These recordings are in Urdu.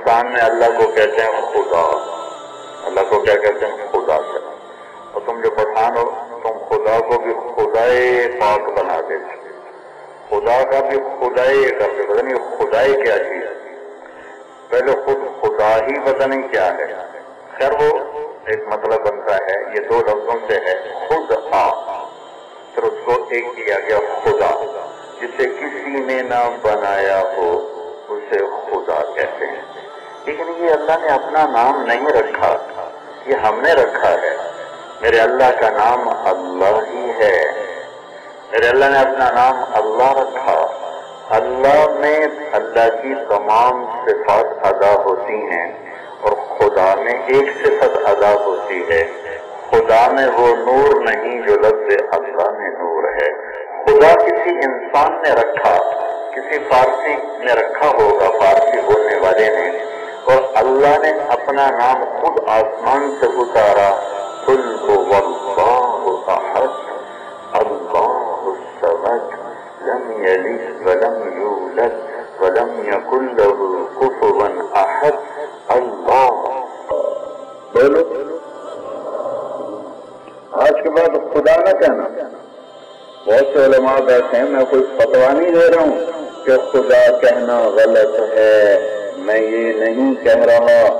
پاکستان میں اللہ کو کہتے ہیں خدا، اللہ کو کیا کہتے ہیں؟ خدا سے۔ اور تم جو پٹھان ہو تم خدا کو بھی خدائے پاک بنا دیتے، خدا کا بھی خدائی کرتے، پتہ نہیں خدائی کیا چیز ہے، پہلے خود خدا ہی پتہ نہیں کیا ہے۔ خیر وہ ایک مطلب بنتا ہے، یہ دو لفظوں سے ہے، خود آ، پھر اس کو ایک کیا گیا خدا، جسے کسی نے نہ بنایا ہو اسے خدا کہتے ہیں۔ لیکن یہ اللہ نے اپنا نام نہیں رکھا، یہ ہم نے رکھا ہے۔ میرے اللہ کا نام اللہ ہی ہے، میرے اللہ نے اپنا نام اللہ رکھا۔ اللہ میں اللہ کی تمام صفات ادا ہوتی ہیں اور خدا میں ایک صفت ادا ہوتی ہے، خدا میں وہ نور نہیں جو لفظ اللہ میں نور ہے۔ خدا کسی انسان نے رکھا، کسی فارسی نے رکھا ہوگا، فارسی بولنے والے نے، اور اللہ نے اپنا نام خود آسمان سے اتارا، قل هو اللہ احد اللہ الصمد لم یلد ولم یولد ولم یکن له کفوا احد اللہ۔ بولو آج کے بعد خدا نہ کہنا۔ بہت سے علماء بیٹھے ہیں، میں کوئی فتویٰ نہیں دے رہا ہوں کہ خدا کہنا غلط ہے، میں یہ نہیں کہہ رہا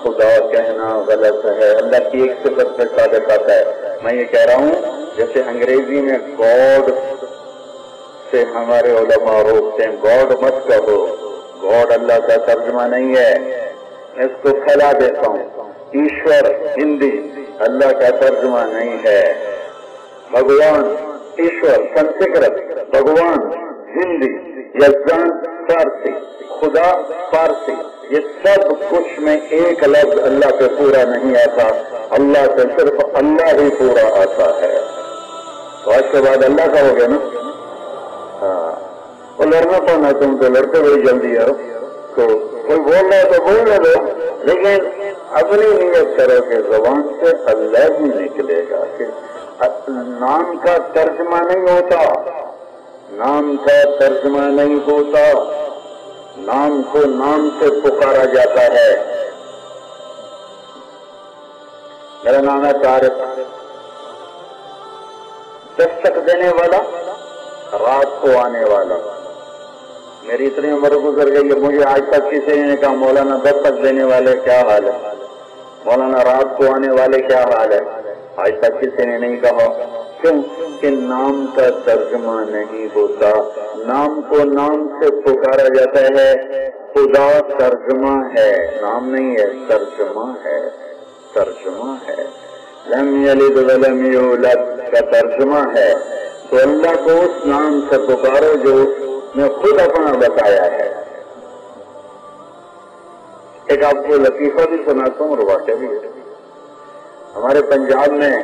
خدا کہنا غلط ہے، اللہ کی ایک صفت سے ثابت آتا ہے۔ میں یہ کہہ رہا ہوں جیسے انگریزی میں گاڈ سے ہمارے علماء روکتے ہیں، گاڈ مت کہو، گاڈ اللہ کا ترجمہ نہیں ہے، میں اس کو پھیلا دیتا ہوں۔ ایشور ہندی اللہ کا ترجمہ نہیں ہے، بھگوان ایشور سنسکرت، بھگوان ہندی، یزدان فارسی، خدا فارسی، یہ سب کچھ میں ایک لفظ اللہ سے پورا نہیں آتا، اللہ سے صرف اللہ ہی پورا آتا ہے۔ تو آج کے بعد اللہ کا ہو گیا نا۔ ہاں وہ لڑنا پڑنا، تم تو لڑتے بڑی جلدی ہے، تو کوئی بول رہا ہے تو بول رہے ہو، لیکن اپنی نیت کرو کہ زبان سے اللہ بھی نکلے گا، کہ نام کا ترجمہ نہیں ہوتا، نام کا ترجمہ نہیں ہوتا، نام کو نام سے پکارا جاتا ہے۔ میرا نام ہے طارق، دستک دینے والا، رات کو آنے والا۔ میری اتنی عمر گزر گئی ہے، مجھے آج تک کسی نے کہا مولانا دستک دینے والے کیا حال ہے، مولانا رات کو آنے والے کیا حال ہے، آج تک کسی نے نہیں کہا۔ کیوں کہ نام کا ترجمہ نہیں ہوتا، نام کو نام سے پکارا جاتا ہے۔ خدا ترجمہ ہے، نام نہیں ہے، ترجمہ ہے، ترجمہ ہے۔ لم یلد ولم یولد کا ترجمہ ہے، تو اللہ کو اس نام سے پکارو جو نے خود اپنا بتایا ہے۔ ایک آپ کو لطیفہ بھی سناتا ہوں اور واقعہ بھی ہے۔ ہمارے پنجاب میں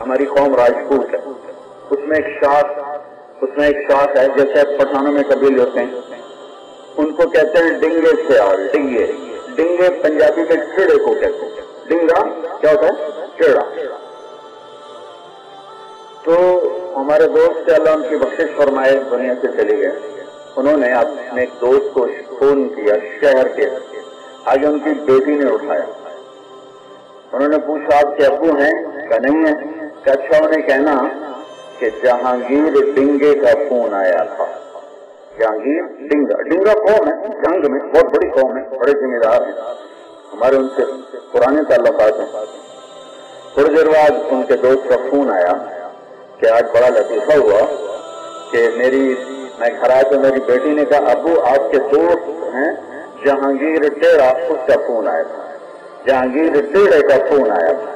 ہماری قوم راجپوت ہے، اس میں ایک شاخ ہے، جیسے پٹھانوں میں قبیلے ہوتے ہیں، ان کو کہتے ہیں ڈنگے سیال، ڈنگے ڈنگے پنجابی میں کیڑے کو کہتے ہیں۔ ڈنگا کیا ہوتا ہے؟ کیڑا۔ تو ہمارے دوست سے اللہ ان کی بخشش فرمائے دنیا سے چلے گئے، انہوں نے اپنے ایک دوست کو فون کیا شہر کے، آگے ان کی بیٹی نے اٹھایا، انہوں نے پوچھا آپ کے ابو ہیں؟ کہ نہیں ہے۔ کہ اچھا انہیں کہنا کہ جہانگیر ڈنگے کا فون آیا تھا۔ جہانگیر ڈنگا قوم ہے، جنگ میں بہت بڑی قوم ہے، بڑے ذمہ دار ہیں، ہمارے ان سے پرانے تعلقات ہیں۔ تھوڑی دیر بعد ان کے دوست کا فون آیا کہ آج بڑا لطیفہ ہوا کہ میں گھر آیا تو میری بیٹی نے کہا ابو آپ کے دوست ہیں جہانگیر ٹیڑا، اس کا فون آیا تھا، جہانگیر ٹیڑے کا فون آیا تھا۔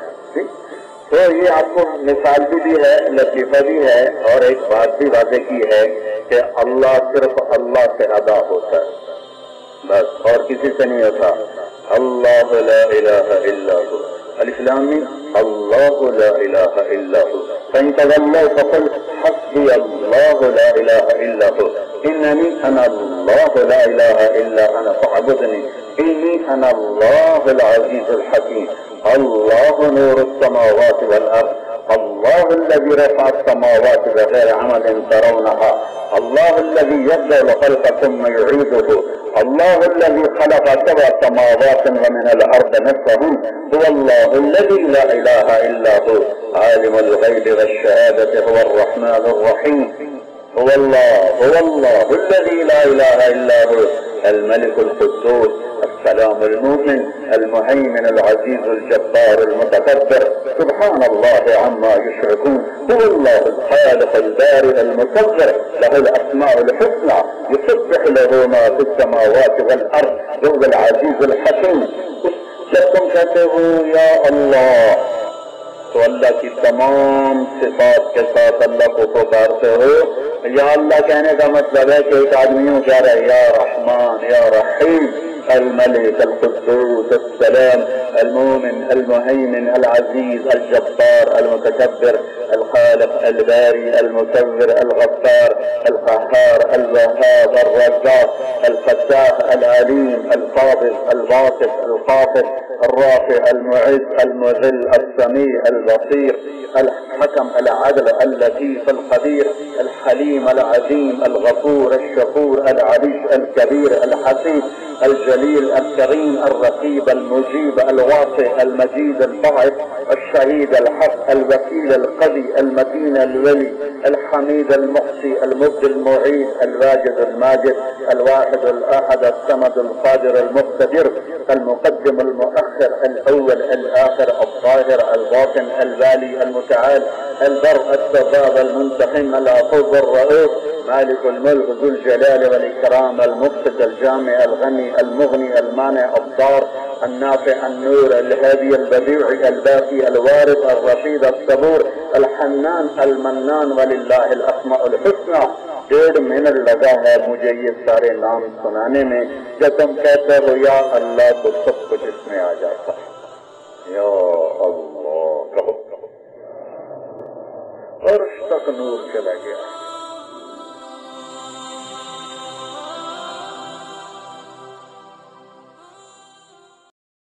تو یہ آپ کو مثال بھی ہے، لطیفہ بھی ہے، اور ایک بات بھی واضح کی ہے کہ اللہ صرف اللہ سے ادا ہوتا ہے، بس اور کسی سے نہیں ہوتا۔ اللہ لا الہ الا ہو، الف لام میم، اللہ لا الہ الا ہو، فإن تولوا فقل حسبي الله لا اله الا هو انني انا الله لا اله الا انا فاعبدني اني انا الله العزيز الحكيم، اللہ نور السماوات والارض، اللہ الله الذي رفع السماوات بغير عمل ترونها، الله الذي يبدأ الخلق ثم يعيده، الله الذي خلق 7 سماوات ومن الأرض مثلهن، هو الله الذي لا إله إلا هو عالم الغيب والشهادة، هو الرحمن الرحيم، هو الله الذي لا إله إلا هو الملك القدوس السلام المؤمن المهيمن العزيز الجبار المتكبر، سبحان الله عما يشركون، هو الله الخالق البارئ المصور، له الأسماء الحسنى، يسبح له ما في السماوات والأرض، هو العزيز الحكيم. جب تم کہتے ہو یا اللہ تو اللہ کی تمام صفات کے ساتھ اللہ کو پکارتے ہو. یا اللہ کہنے کا مطلب ہے کہ ایک آدمی یوں کہہ رہا ہے یا رحمان یا رحیم، الملك القدوس السلام المؤمن المهيمن العزيز الجبار المتكبر الخالق الباري المصور الغفار القهار الوهاب الرزاق الفتاح العليم القابض الباسط الخافض الرافع المعز المذل السميع البصير الحكم العدل اللطيف الخبير الحليم العظيم الغفور الشكور العلي الكبير الحسيب الجليل الكريم الرقيب المجيب الواسع المجيد الباعث الشهيد الحق الوكيل القوي المتين الولي الحميد المحصي المبدي المعيد الواجد الماجد الواحد الأحد الصمد القادر المقتدر المقدم المؤخر الأول الآخر الظاهر الباطن الوالي المتعال البر التواب المنتقم العفو الرؤوف مالك الملك ذو الجلال والإكرام المقصد الجامع الغني المغني المانع الضار النافع النور الهادي البديع الباقي الوارث الرشيد الصبور الحنان المنان ولله الأسماء الحسنى. 1.5 منٹ لگا ہے مجھے یہ سارے نام سنانے میں. جب تم کہتے ہو یا اللہ تو سب کچھ اس میں آ جاتا ہے. یا اللہ کہو، عرش تک نور چلا گیا.